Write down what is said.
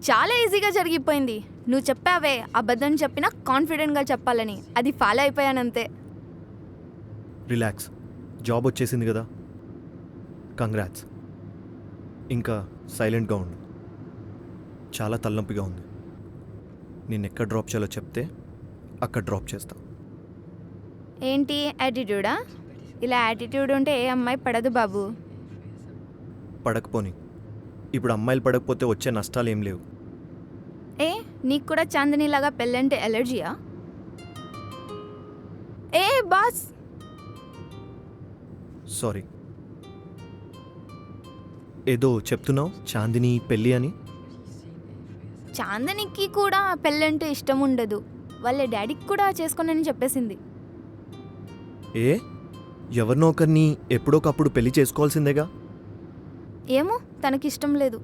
చాలా ఈజీగా జరిగిపోయింది. నువ్వు చెప్పావే అబద్ధం చెప్పినా కాన్ఫిడెంట్గా చెప్పాలని, అది ఫాలో అయిపోయానంతే. రిలాక్స్, జాబ్ వచ్చేసింది కదా, కంగ్రాట్స్. ఇంకా సైలెంట్గా ఉండు. చాలా తలనొప్పిగా ఉంది. నేను ఎక్కడ డ్రాప్ చేయాలో చెప్తే అక్కడ డ్రాప్ చేస్తా. ఏంటి యాటిట్యూడా? ఇలా యాటిట్యూడ్ ఉంటే ఏ అమ్మాయి పడదు బాబు. పడకపోని, ఇప్పుడు అమ్మాయిలు పడకపోతే వచ్చే నష్టాలు ఏం లేవు. ఏ నీకు కూడా చాందినీలాగా పెళ్ళంటే ఎలర్జీయా? ఏ బాస్, సారీ. ఏదో చెప్తున్నావు, చాందిని పెళ్ళి అని. చాందనికి కూడా పెళ్ళంటే ఇష్టం ఉండదు. వాళ్ళ డాడీకి కూడా చేసుకోనని చెప్పేసింది. ఏ, ఎవరినో ఒకరిని ఎప్పుడోకప్పుడు పెళ్లి చేసుకోవాల్సిందేగా. ఏమో తనకి ఇష్టం లేదు.